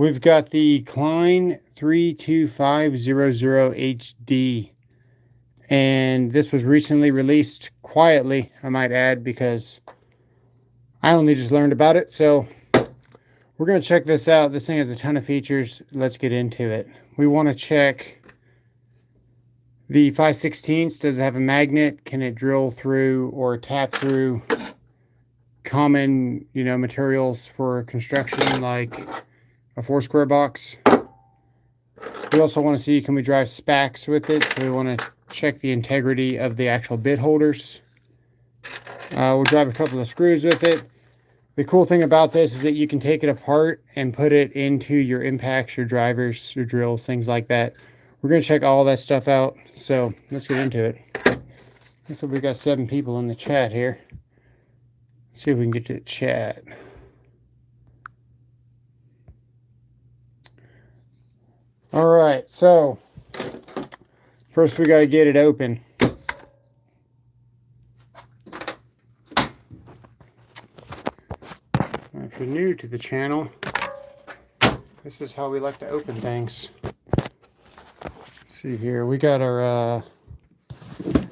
We've got the Klein 32500HD, and this was recently released quietly, I might add, because I only just learned about it. So we're going to check this out. This thing has a ton of features. Let's get into it. We want to check the 5/16. Does it have a magnet? Can it drill through or tap through common, materials for construction, like a 4-square box? We also want to see, can we drive spacks with it? So we want to check the integrity of the actual bit holders. We'll drive a couple of screws with it. The cool thing about this is that you can take it apart and put it into your impacts, your drivers, your drills, things like that. We're going to check all that stuff out. So let's get into it. Looks like we got 7 people in the chat here. Let's see if we can get to the chat. All right, so first we got to get it open. If you're new to the channel, this is how we like to open things. Let's see here, we got our, if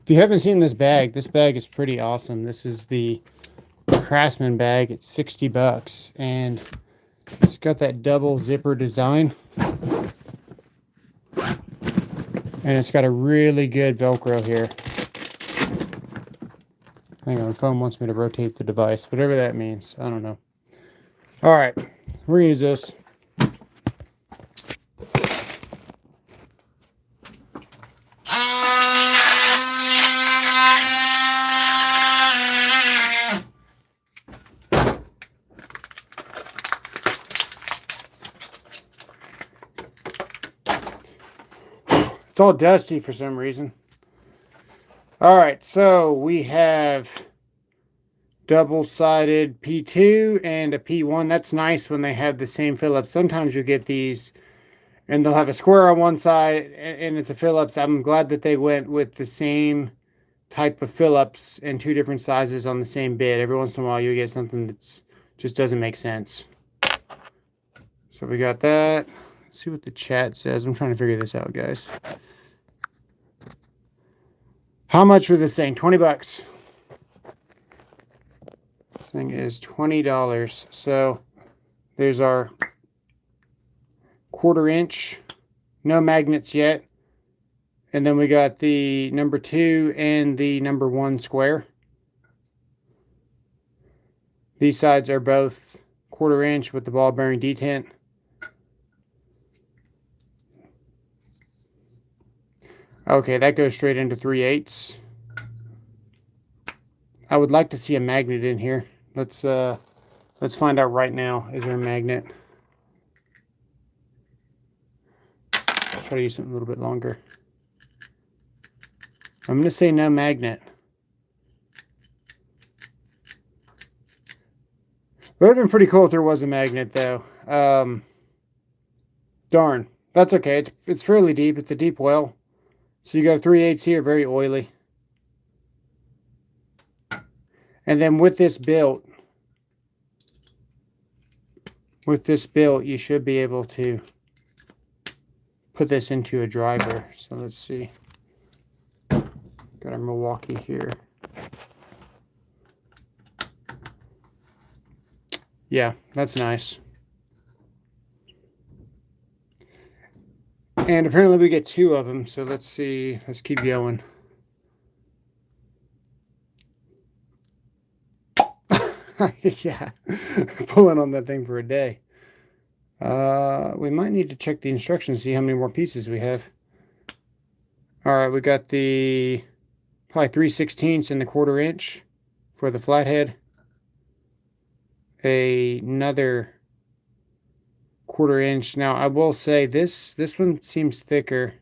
you haven't seen this bag is pretty awesome. This is the Craftsman bag. It's 60 bucks, and it's got that double zipper design, and it's got a really good Velcro here. Hang on, phone wants me to rotate the device, whatever that means. I don't know. All right, we're gonna use this. It's all dusty for some reason. All right, so we have double-sided P2 and a P1. That's nice when they have the same Phillips. Sometimes you get these and they'll have a square on one side and it's a Phillips. I'm glad that they went with the same type of Phillips in 2 different sizes on the same bit. Every once in a while you get something that just doesn't make sense. So we got that. Let's see what the chat says. I'm trying to figure this out, guys. How much for this thing? 20 bucks. This thing is $20. So there's our 1/4 inch. No magnets yet. And then we got the number 2 and the number 1 square. These sides are both 1/4 inch with the ball bearing detent. Okay, that goes straight into 3/8. I would like to see a magnet in here. Let's find out right now. Is there a magnet? Let's try to use something a little bit longer. I'm going to say no magnet. It would have been pretty cool if there was a magnet, though. Darn. That's okay. It's fairly deep. It's a deep well. So you got 3/8 here, very oily. And then with this built, you should be able to put this into a driver. So let's see. Got our Milwaukee here. Yeah, that's nice. And apparently we get 2 of them, so let's see. Let's keep going. Yeah, pulling on that thing for a day. We might need to check the instructions, see how many more pieces we have. All right, we got the probably 3/16 in the 1/4 inch for the flathead. Another 1/4 inch. Now I will say this one seems thicker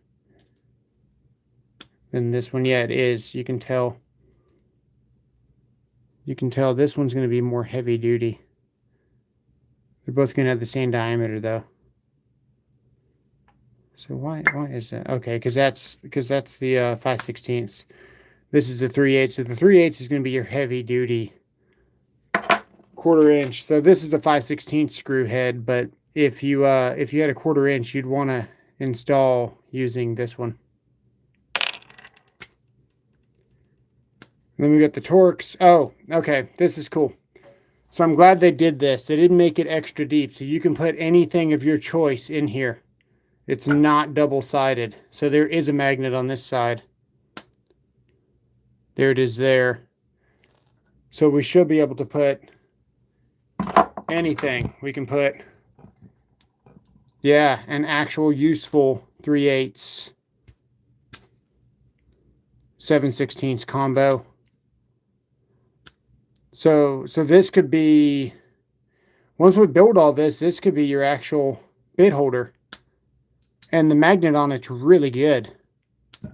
than this one. Yeah, it is. You can tell. This one's going to be more heavy duty. They're both going to have the same diameter though. So why is that? Okay, because that's the 5/16. This is the 3/8. So the 3/8 is going to be your heavy duty 1/4 inch. So this is the 5/16 screw head, but if you had a 1/4 inch, you'd want to install using this one. And then we got the Torx. Oh, okay, this is cool. So I'm glad they did this. They didn't make it extra deep, so you can put anything of your choice in here. It's not double-sided. So there is a magnet on this side. There it is there. So we should be able to put anything. We can put, yeah, an actual useful 3/8 7/16 combo. So this could be, once we build all this, this could be your actual bit holder. And the magnet on it's really good. Let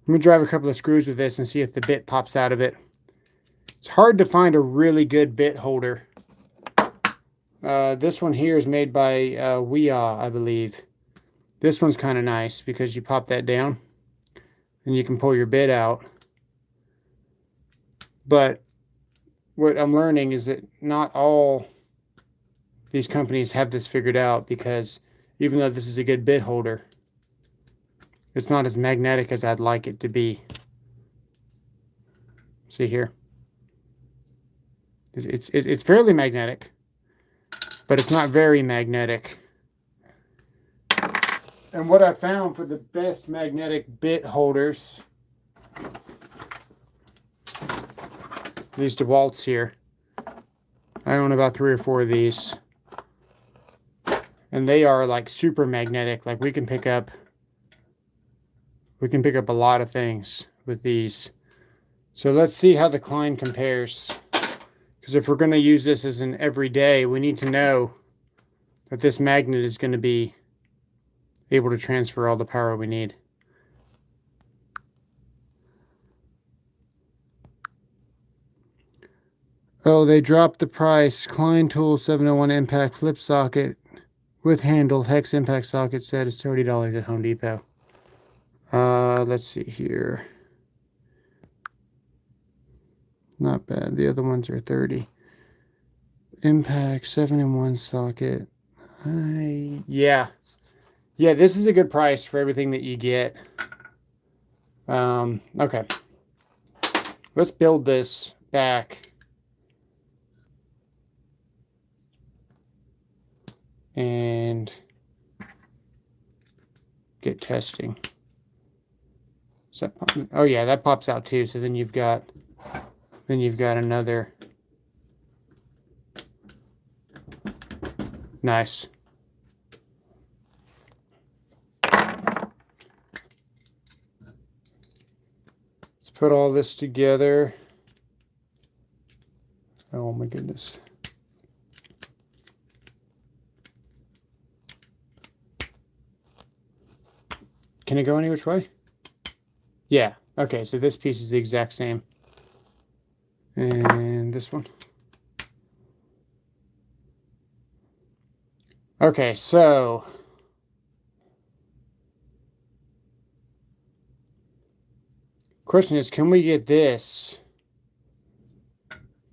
me drive a couple of screws with this and see if the bit pops out of it. It's hard to find a really good bit holder. This one here is made by Weah, I believe. This one's kind of nice because you pop that down and you can pull your bit out. But what I'm learning is that not all these companies have this figured out, because even though this is a good bit holder, it's not as magnetic as I'd like it to be. See here? It's fairly magnetic, but it's not very magnetic. And what I found for the best magnetic bit holders, these DeWalt's here. I own about 3 or 4 of these. And they are like super magnetic. Like we can pick up a lot of things with these. So let's see how the Klein compares. Because if we're going to use this as an everyday, we need to know that this magnet is going to be able to transfer all the power we need. Oh, they dropped the price. Klein Tool 701 impact flip socket with handle hex impact socket set is $30 at Home Depot. Let's see here. Not bad. The other ones are 30. Impact 7-in-1 socket. Yeah, this is a good price for everything that you get. Okay. Let's build this back. And get testing. So, oh yeah, that pops out too. So then you've got another. Nice. Let's put all this together. Oh my goodness. Can it go any which way? Yeah. Okay, so this piece is the exact same. And this one. Okay, so question is, can we get this?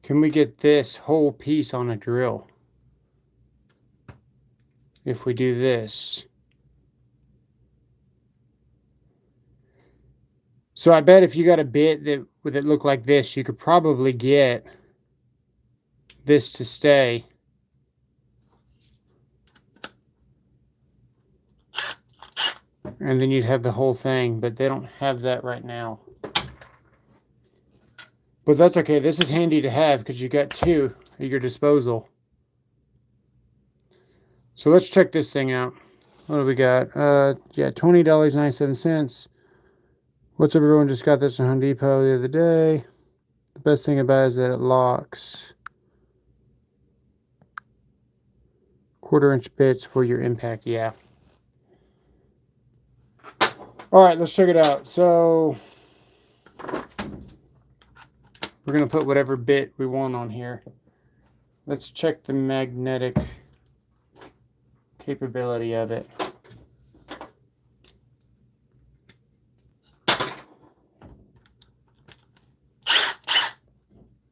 Can we get this whole piece on a drill? If we do this. So I bet if you got a bit that looked like this, you could probably get this to stay. And then you'd have the whole thing, but they don't have that right now. But that's okay. This is handy to have because you got 2 at your disposal. So let's check this thing out. What do we got? Yeah, $20.97. What's up, everyone? Just got this at Home Depot the other day. The best thing about it is that it locks 1/4-inch bits for your impact. Yeah. All right, let's check it out. So we're going to put whatever bit we want on here. Let's check the magnetic capability of it.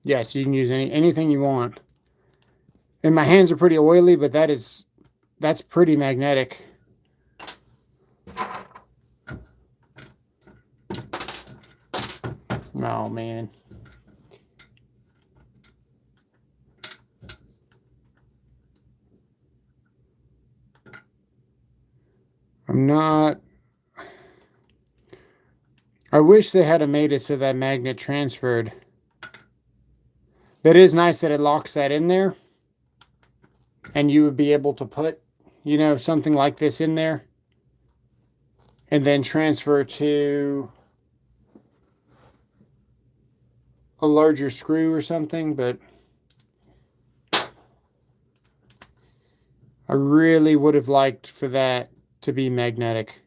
Yeah, so you can use anything you want. And my hands are pretty oily, but that's pretty magnetic. Oh, man. I wish they had made it so that magnet transferred. That is nice that it locks that in there. And you would be able to put, you know, something like this in there. And then transfer to a larger screw or something. But I really would have liked for that to be magnetic.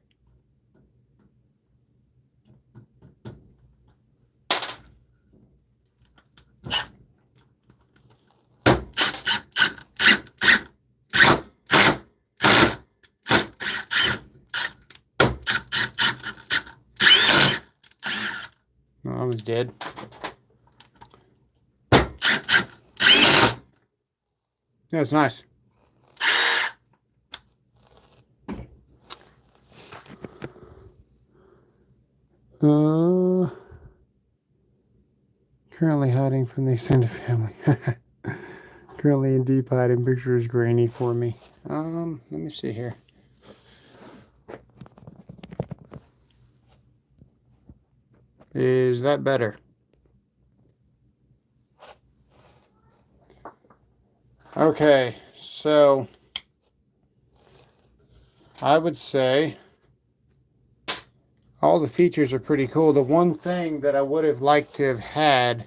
Oh, I was dead. Yeah, it's nice. Currently hiding from the extended family. Currently in deep hiding. Picture is grainy for me. Let me see here. Is that better? Okay, so I would say all the features are pretty cool. The one thing that I would have liked to have had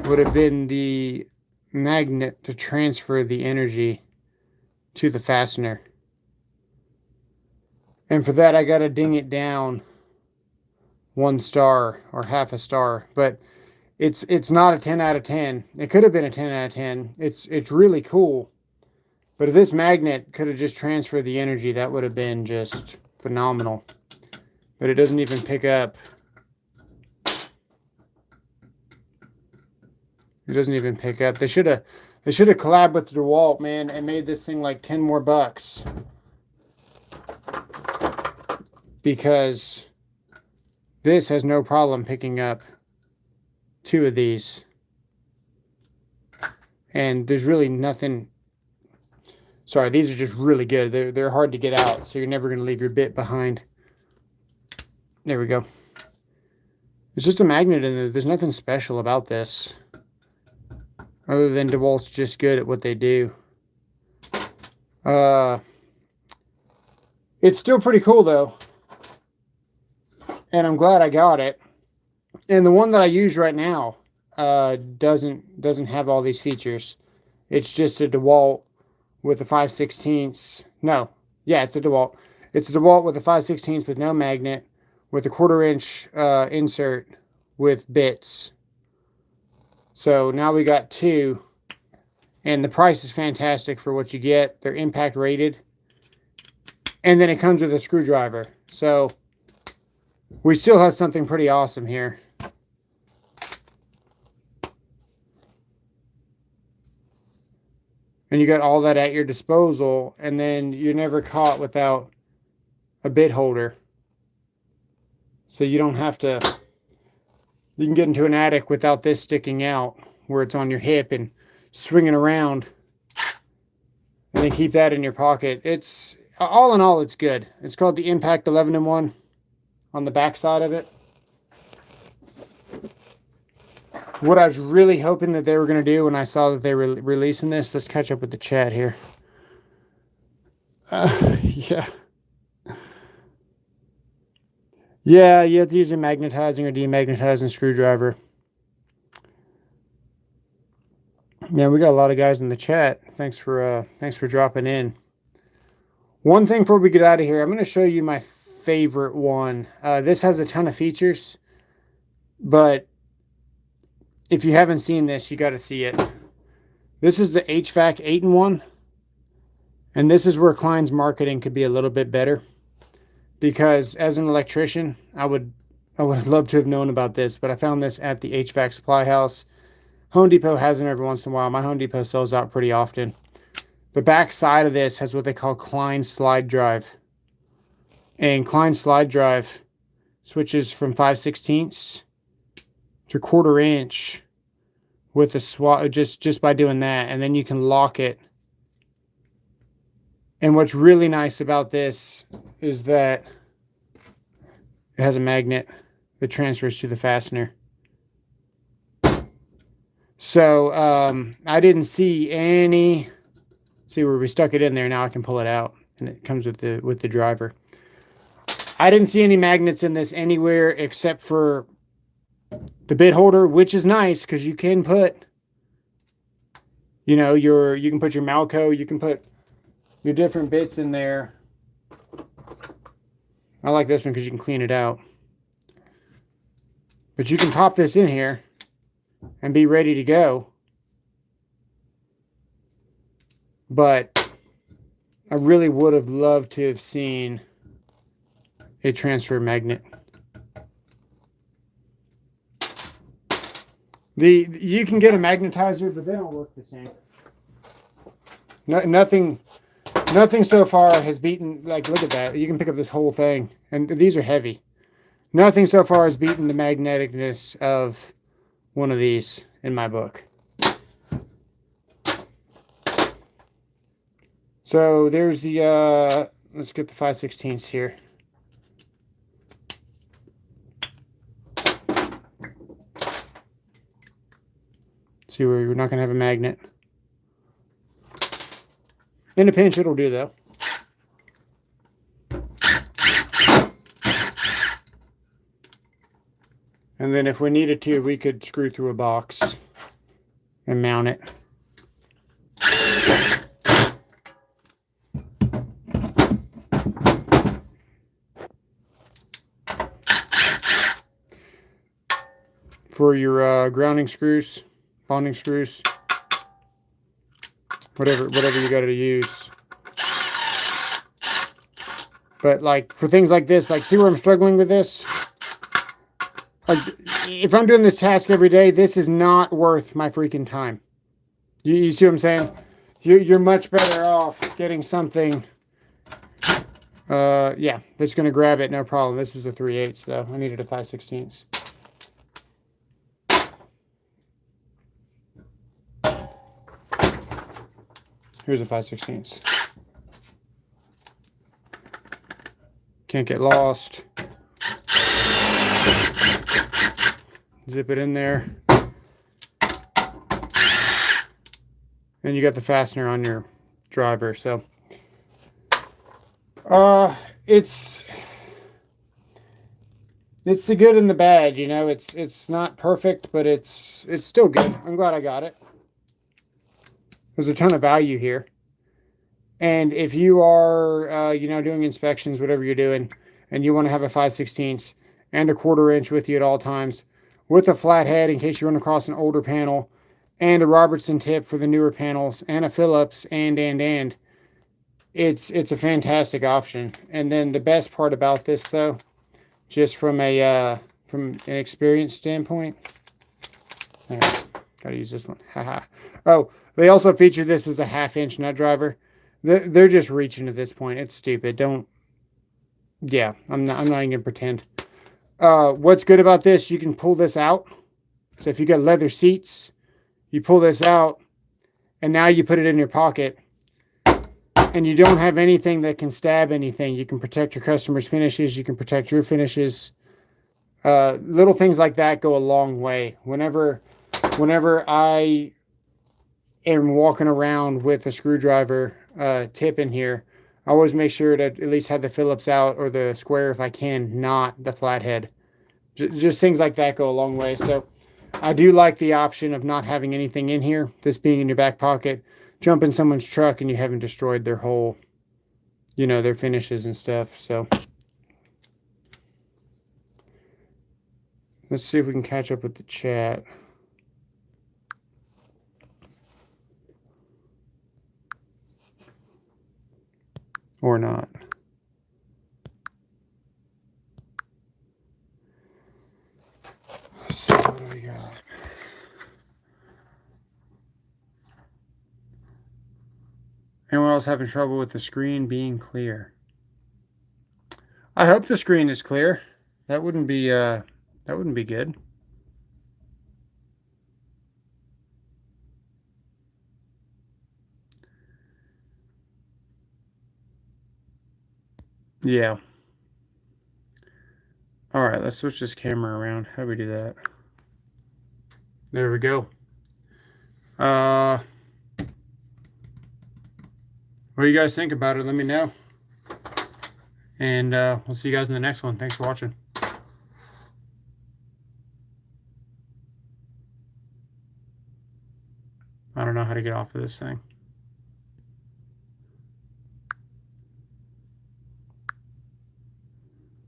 would have been the magnet to transfer the energy to the fastener. And for that, I got to ding it down 1 star or half a star. But it's not a 10 out of 10. It could have been a 10 out of 10. It's really cool. But if this magnet could have just transferred the energy, that would have been just phenomenal. But it doesn't even pick up. It doesn't even pick up. They should have collabed with DeWalt, man, and made this thing like 10 more bucks. Because this has no problem picking up 2 of these. And there's really nothing. Sorry, these are just really good. They're hard to get out, so you're never going to leave your bit behind. There we go. It's just a magnet in there. There's nothing special about this. Other than DeWalt's just good at what they do. It's still pretty cool, though. And I'm glad I got it. And the one that I use right now doesn't have all these features. It's just a DeWalt with a 5/16. No. Yeah, it's a DeWalt. It's a DeWalt with a 5/16 with no magnet, with a 1/4 inch insert with bits. So now we got 2. And the price is fantastic for what you get. They're impact rated. And then it comes with a screwdriver. So we still have something pretty awesome here. And you got all that at your disposal, and then you're never caught without a bit holder. So you don't have to, you can get into an attic without this sticking out where it's on your hip and swinging around, and then keep that in your pocket. It's, all in all, it's good. It's called the Impact 11-in-1 on the back side of it. What I was really hoping that they were going to do when I saw that they were releasing this, let's catch up with the chat here. Yeah. Yeah, you have to use a magnetizing or demagnetizing screwdriver. Yeah, we got a lot of guys in the chat. Thanks for dropping in. One thing before we get out of here, I'm going to show you my favorite one. This has a ton of features, but if you haven't seen this, you got to see it. This is the HVAC 8-in-1, and this is where Klein's marketing could be a little bit better. Because as an electrician, I would have loved to have known about this, but I found this at the HVAC supply house. Home Depot has them every once in a while. My Home Depot sells out pretty often. The back side of this has what they call Klein slide drive. And Klein slide drive switches from 5/16 to 1/4 inch with a swap just by doing that, and then you can lock it. And what's really nice about this is that it has a magnet that transfers to the fastener. So I didn't see any. See where we stuck it in there. Now I can pull it out, and it comes with the driver. I didn't see any magnets in this anywhere except for the bit holder, which is nice because you can put, you know, you can put your Malco, you can put your different bits in there. I like this one because you can clean it out. But you can pop this in here and be ready to go. But I really would have loved to have seen a transfer magnet. You can get a magnetizer, but they don't work the same. Nothing so far has beaten, like, look at that. You can pick up this whole thing, and these are heavy. Nothing so far has beaten the magneticness of one of these in my book. So there's the, let's get the 5/16 here. See where you're not going to have a magnet. In a pinch, it'll do, though. And then if we needed to, we could screw through a box and mount it. For your grounding screws, bonding screws, whatever you got to use. But like for things like this, like see where I'm struggling with this? Like if I'm doing this task every day, this is not worth my freaking time. You see what I'm saying? You're much better off getting something. Yeah, that's gonna grab it, no problem. This was a 3/8 though. I needed a 5/16. Here's a 5/16. Can't get lost. Zip it in there. And you got the fastener on your driver. So it's the good and the bad, you know. It's not perfect, but it's still good. I'm glad I got it. There's a ton of value here. And if you are, you know, doing inspections, whatever you're doing, and you want to have a 5/16 and a 1/4 inch with you at all times, with a flat head in case you run across an older panel, and a Robertson tip for the newer panels, and a Phillips, and it's a fantastic option. And then the best part about this, though, just from an experience standpoint, gotta use this one. Haha. Oh, they also feature this as a 1/2 inch nut driver. They're just reaching at this point. It's stupid. Yeah, I'm not even gonna pretend. What's good about this? You can pull this out. So if you got leather seats, you pull this out, and now you put it in your pocket, and you don't have anything that can stab anything. You can protect your customers' finishes. You can protect your finishes. Little things like that go a long way. Whenever I am walking around with a screwdriver tip in here, I always make sure to at least have the Phillips out or the square if I can, not the flathead. Just things like that go a long way. So I do like the option of not having anything in here, this being in your back pocket. Jump in someone's truck and you haven't destroyed their whole, you know, their finishes and stuff. So let's see if we can catch up with the chat. Or not. So what do we got? Anyone else having trouble with the screen being clear? I hope the screen is clear. That wouldn't be good. Yeah. All right, let's switch this camera around. How do we do that? There we go. What do you guys think about it? Let me know. And we'll see you guys in the next one. Thanks for watching. I don't know how to get off of this thing.